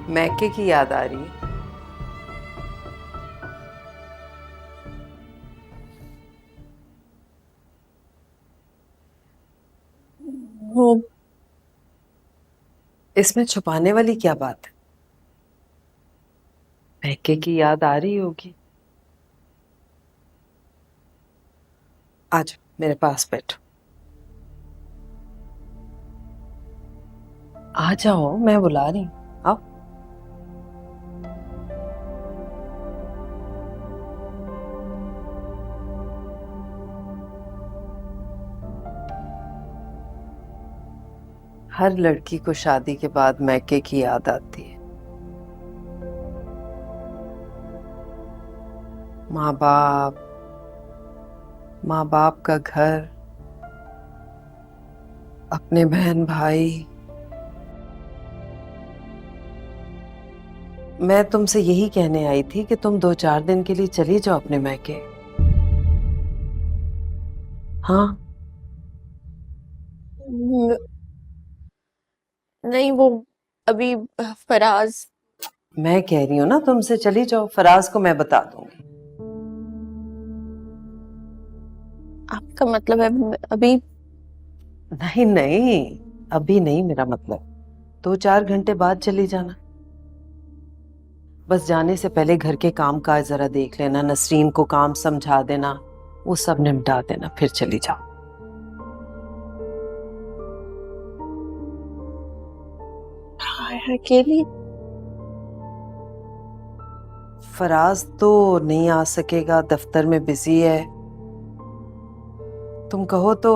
मैके की याद आ रही है। वो इसमें छुपाने वाली क्या बात है? मैके की याद आ रही होगी। आज मेरे पास बैठो। आ जाओ, मैं बुला रही हूँ, आओ। हर लड़की को शादी के बाद मैके की याद आती है। माँ बाप, माँ बाप का घर, अपने बहन भाई। मैं तुमसे यही कहने आई थी कि तुम 2-4 दिन के लिए चली जाओ अपने मैके। हाँ। न- नहीं वो अभी फराज। मैं कह रही हूँ ना तुमसे, चली जाओ, फराज को मैं बता दूंगी। आपका मतलब है अभी? नहीं नहीं, अभी नहीं, मेरा मतलब 2-4 घंटे बाद चली जाना। बस जाने से पहले घर के काम काज जरा देख लेना, नसरीन को काम समझा देना, वो सब निपटा देना, फिर चली जाओ। अकेली? फराज तो नहीं आ सकेगा, दफ्तर में बिजी है। तुम कहो तो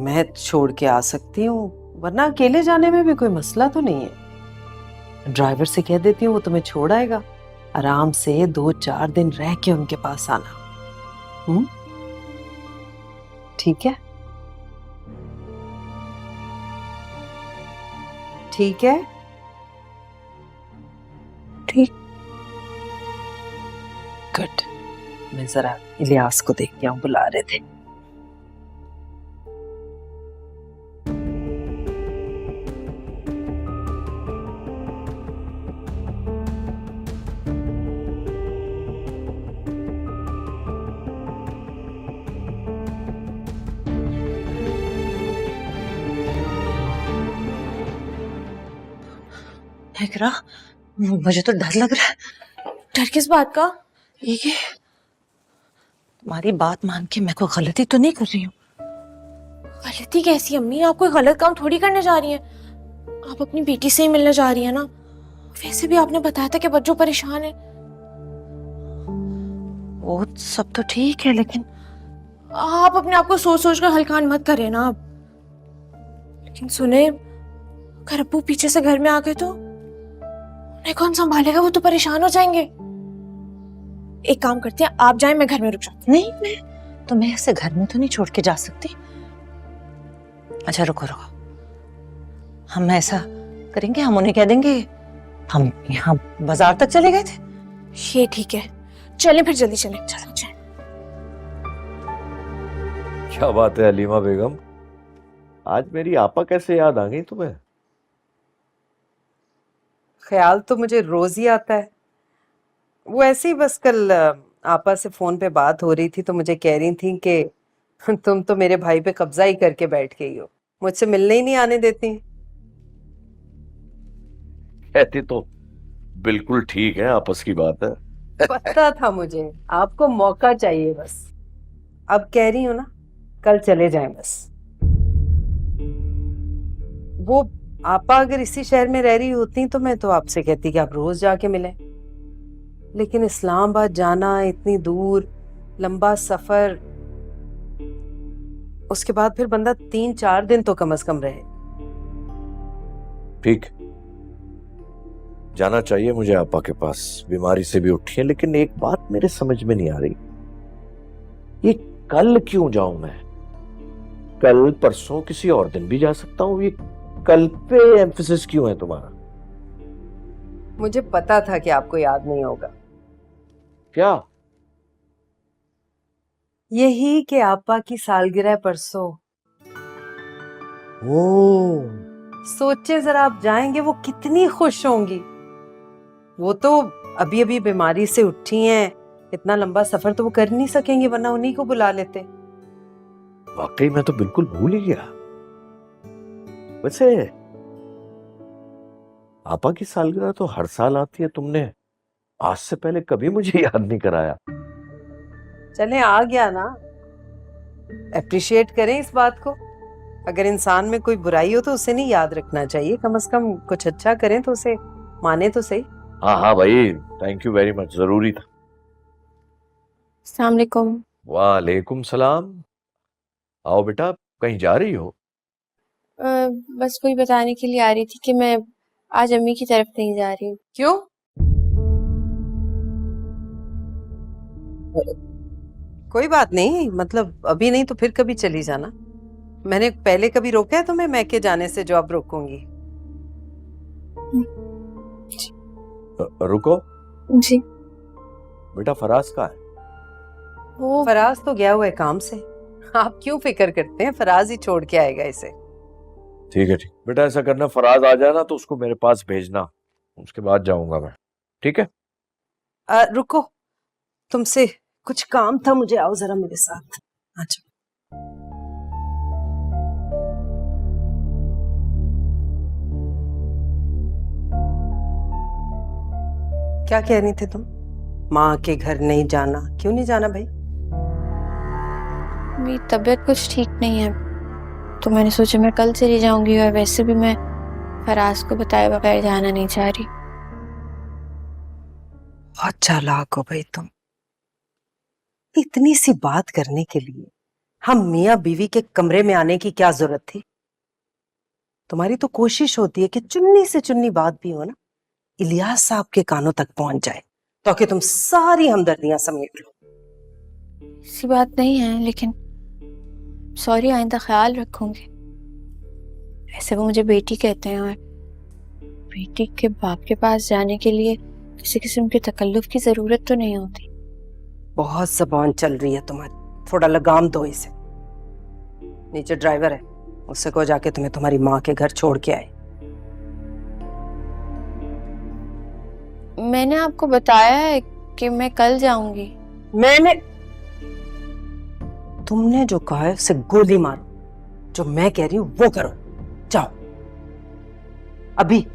मैं छोड़ के आ सकती हूँ, वरना अकेले जाने में भी कोई मसला तो नहीं है। ड्राइवर से कह देती हूँ, वो तुम्हें छोड़ आएगा। आराम से 2-4 दिन रह के उनके पास आना। हम्म, ठीक है? ठीक है। ठीक। गुड। मैं जरा इलियास को देखती हूँ, बुला रहे थे। इकरा, मुझे तो डर लग रहा है। डर किस बात का? ये तुम्हारी बात मान के मैं कोई गलती तो नहीं कर रही हूँ? गलती कैसी अम्मी? आप कोई गलत काम थोड़ी करने जा रही हैं। आप अपनी बेटी से ही मिलने जा रही हैं ना। वैसे भी आपने बताया था कि बच्चों परेशान है। वो सब तो ठीक है, लेकिन आप अपने आप को सोच सोच कर हल्कान मत करें ना आप। लेकिन सुने, अगर अब्बू पीछे से घर में आ गए तो उन्हें कौन संभालेगा? वो तो परेशान हो जाएंगे। एक काम करते हैं, आप जाएं, मैं घर में रुक जाती नहीं, मैं तुम्हें ऐसे घर में तो नहीं छोड़ के जा सकती। अच्छा रुको रुको, हम ऐसा करेंगे, हम उन्हें कह देंगे हम यहाँ बाजार तक चले गए थे। हूँ। ये ठीक है, चलें फिर, जल्दी चलें। चलो चलें। क्या बात है अलीमा बेगम, आज मेरी आपा कैसे याद आ गई तुम्हें? ख्याल तो मुझे रोज ही आता है। वो ऐसे ही बस कल आपा से फोन पे बात हो रही थी तो मुझे कह रही थी कि तुम तो मेरे भाई पे कब्जा ही करके बैठ गई हो, मुझसे मिलने ही नहीं आने देती। कहती तो बिल्कुल ठीक है, आपस की बात है। पता था मुझे, आपको मौका चाहिए बस। अब कह रही हूँ ना, कल चले जाएं बस। वो आपा अगर इसी शहर में रह रही होती तो मैं तो आपसे कहती कि आप रोज जाके मिलें, लेकिन इस्लामाबाद जाना, इतनी दूर, लंबा सफर, उसके बाद फिर बंदा 3-4 दिन तो कम से कम रहे। ठीक, जाना चाहिए मुझे आपा के पास, बीमारी से भी उठी है, लेकिन एक बात मेरे समझ में नहीं आ रही, ये कल क्यों जाऊं मैं? कल परसों किसी और दिन भी जा सकता हूं, ये कल पे एम्फेसिस क्यों है तुम्हारा? मुझे पता था कि आपको याद नहीं होगा। क्या? यही कि आपा की सालगिरह परसों। ओ, सोचे जरा, आप जाएंगे वो कितनी खुश होंगी। वो तो अभी अभी बीमारी से उठी हैं, इतना लंबा सफर तो वो कर नहीं सकेंगी, वरना उन्हीं को बुला लेते। वाकई मैं तो बिल्कुल भूल ही गया। वैसे आपा की सालगिरह तो हर साल आती है, तुमने आज से पहले कभी मुझे याद नहीं कराया। चले, आ गया ना, अप्रिशिएट करें इस बात को। अगर इंसान में कोई बुराई हो तो उसे नहीं याद रखना चाहिए, कम से कम कुछ अच्छा करें तो उसे माने तो सही। हाँ हाँ भाई, थैंक यू वेरी मच, जरूरी था। अस्सलाम वालेकुम। वालेकुम सलाम। आओ बेटा, कहीं जा रही हो? बस वही बताने के लिए आ रही थी कि मैं आज अम्मी की तरफ नहीं जा रही हूँ। क्यों? कोई बात नहीं, मतलब अभी नहीं तो फिर कभी चली जाना। मैंने पहले कभी रोका है तुम्हें मैके जाने से जो अब रोकूंगी? रुको जी। बेटा, फराज कहाँ है? वो फराज तो गया हुआ है काम से, आप क्यों फिक्र करते हैं, फराज ही छोड़ के आएगा इसे। ठीक है, ठीक बेटा, ऐसा करना, फराज आ जाए ना तो उसको मेरे पास भेजना, उसके बाद जाऊंगा मैं, ठीक है? रुको, तुमसे कुछ काम था मुझे, आओ जरा मेरे साथ। अच्छा, क्या कह रही थी तुम? माँ के घर नहीं जाना, क्यों नहीं जाना भाई? मेरी तबीयत कुछ ठीक नहीं है, तो मैंने सोचा मैं कल चली जाऊंगी, और वैसे भी मैं फराज को बताए बगैर जाना नहीं चाह रही। बहुत चालाक हो भाई तुम। इतनी सी बात करने के लिए हम मियाँ बीवी के कमरे में आने की क्या जरूरत थी? तुम्हारी तो कोशिश होती है कि चुन्नी से चुन्नी बात भी हो ना, इलियास साहब के कानों तक पहुंच जाए, ताकि तुम सारी हमदर्दियां समेट लो। ऐसी बात नहीं है, लेकिन सॉरी, आइंदा ख्याल रखूंगी। ऐसे वो मुझे बेटी कहते हैं, और बेटी के बाप के पास जाने के लिए किसी किस्म के तकल्लुफ की जरूरत तो नहीं होती। बहुत जबान चल रही है तुम्हारी, थोड़ा लगाम दो इसे। नीचे ड्राइवर है, उससे को जाके तुम्हें तुम्हारी माँ के घर छोड़ के आए। मैंने आपको बताया है कि मैं कल जाऊंगी। तुमने जो कहा है उसे गोली मारो, जो मैं कह रही हूं वो करो। जाओ अभी।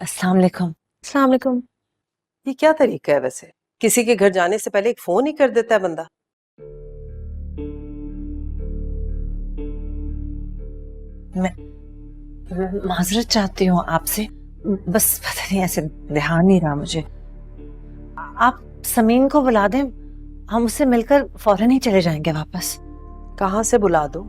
अस्सलाम वालेकुम। अस्सलाम वालेकुम। ये क्या तरीका है वैसे? किसी के घर जाने से पहले एक फोन ही कर देता है बंदा। मैं माजरत चाहती हूँ आपसे, बस पता नहीं ऐसे ध्यान नहीं रहा मुझे। आप समीन को बुला दें, हम उससे मिलकर फौरन ही चले जाएंगे वापस। कहाँ से बुला दो?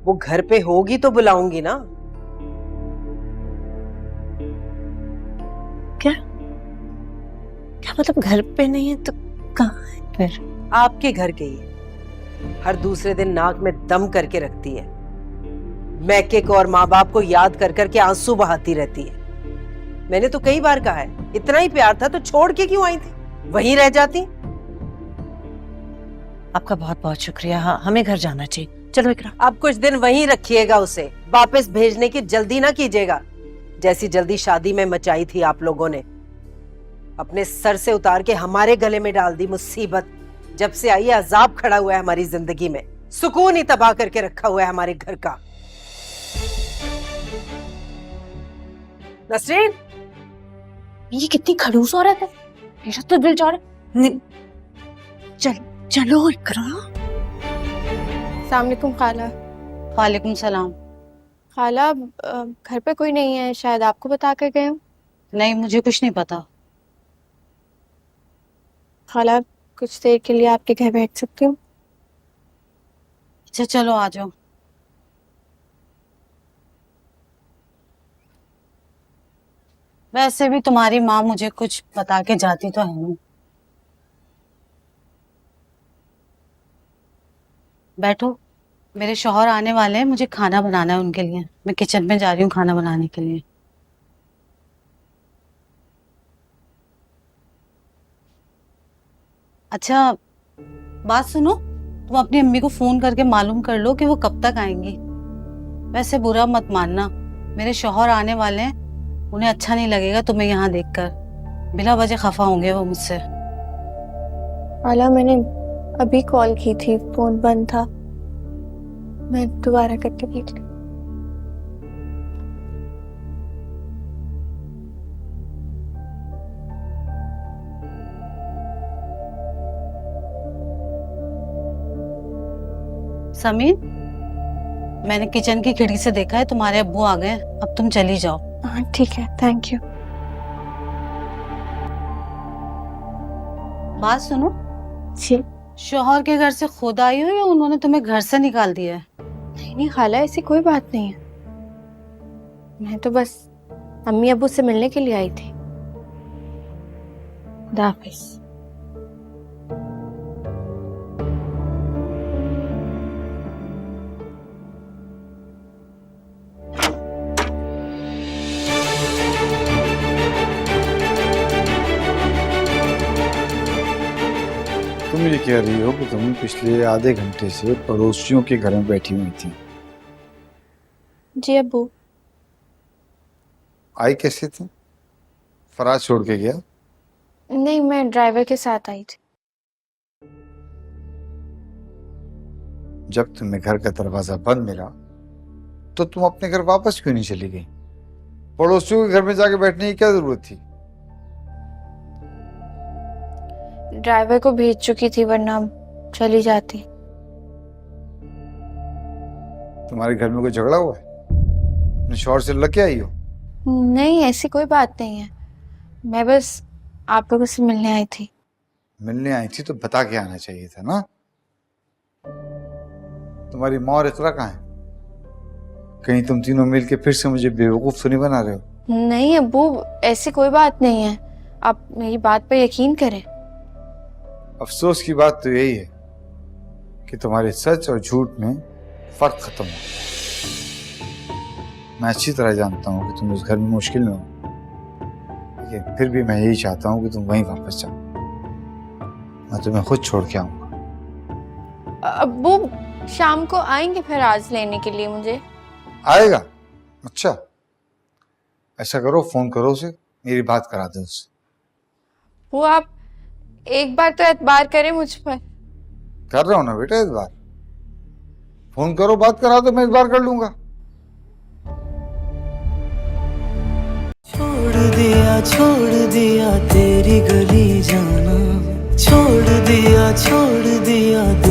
वो घर पे होगी तो बुलाऊंगी ना। क्या क्या मतलब घर पे नहीं है तो कहाँ है फिर? आपके घर के ही। हर दूसरे दिन नाक में दम करके रखती है, मैके को और माँ बाप को याद कर करके आंसू बहाती रहती है। मैंने तो कई बार कहा है, इतना ही प्यार था तो छोड़ के क्यों आई थी? वहीं रह जाती। आपका बहुत बहुत शुक्रिया। हाँ, हमें घर जाना चाहिए। चलो इकरा। आप कुछ दिन वहीं रखिएगा उसे, वापस भेजने की जल्दी ना कीजिएगा, जैसी जल्दी शादी में मचाई थी आप लोगों ने। अपने सर से उतार के हमारे गले में डाल दी मुसीबत। जब से आई है अजाब खड़ा हुआ है हमारी जिंदगी में, सुकून ही तबाह करके रखा हुआ है हमारे घर का। नसरीन, ये कितनी खड़ूस औरत है, मेरा तो दिल चाह रहा है। चलो इकरा। अस्सलाम वालेकुम खाला। वालेकुम सलाम। खाला, घर पे कोई नहीं है, शायद आपको बता कर गए हो। नहीं, मुझे कुछ नहीं पता। खाला, कुछ देर के लिए आपके घर बैठ सकती हूँ? अच्छा चलो आ जाओ। वैसे भी तुम्हारी माँ मुझे कुछ बता के जाती तो है नहीं। बैठो, मेरे शौहर आने वाले हैं, मुझे खाना बनाना है उनके लिए। मैं किचन में जा रही हूँ खाना बनाने के लिए। अच्छा बात सुनो, तुम अपनी अम्मी को फोन करके मालूम कर लो कि वो कब तक आएंगी। वैसे बुरा मत मानना, मेरे शौहर आने वाले हैं, उन्हें अच्छा नहीं लगेगा तुम्हें यहाँ देखकर। बिला वजह खफा होंगे वो मुझसे। खाला, मैंने अभी कॉल की थी, फोन बंद था। मैं दोबारा करके देख लूँ। समीर, मैंने किचन की खिड़की से देखा है तुम्हारे अब्बू आ गए। अब तुम चली जाओ। हाँ ठीक है, थैंक यू। बात सुनो, जी। शौहर के घर से खुद आई हो या उन्होंने तुम्हें घर से निकाल दिया है? नहीं नहीं खाला, ऐसी कोई बात नहीं है। मैं तो बस अम्मी अब्बू से मिलने के लिए आई थी। खुदा हाफिज। तुम ये कह रही हो कि तुम पिछले आधे घंटे से पड़ोसियों के घर में बैठी हुई थी। जी अब्बू। आई कैसे थी? फराज छोड़ के गया? नहीं, मैं ड्राइवर के साथ आई थी। जब तुम्हें घर का दरवाजा बंद मिला तो तुम अपने घर वापस क्यों नहीं चली गई? पड़ोसियों के घर में जाके बैठने की क्या जरूरत थी? ड्राइवर को भेज चुकी थी, वरना चली जाती। तुम्हारे घर में कोई झगड़ा हुआ है? अपने शौहर से लग के आई हो? नहीं, ऐसी कोई बात नहीं है। मैं बस आप लोगों से मिलने आई थी। मिलने आई थी तो बता के आना चाहिए था ना। तुम्हारी माँ और इकरा कहाँ है? कहीं तुम तीनों मिलके फिर से मुझे बेवकूफ तो नहीं बना रहे हो? नहीं अब्बू, ऐसी कोई बात नहीं है। आप मेरी बात पर यकीन करें। अफसोस की बात तो यही है कि तुम्हारे सच और झूठ में फर्क खत्म हो। मैं अच्छी तरह जानता हूँ कि तुम उस घर में मुश्किल में हो, लेकिन फिर भी मैं यही चाहता हूँ कि तुम वहीं वापस जाओ। मैं तुम्हें खुद छोड़ के आऊंगा। अब्बू शाम को आएंगे फिर आज लेने के लिए मुझे? आएगा? अच्छा, ऐसा करो, फोन करो उसे, मेरी बात करा दो उससे। वो आप एक बार तो एतबार करें मुझ पर। कर रहा हूं ना बेटा, इस बार फोन करो, बात करा दो, मैं इस बार कर लूंगा। छोड़ छोड़ दिया तेरी गली जाना, छोड़ दिया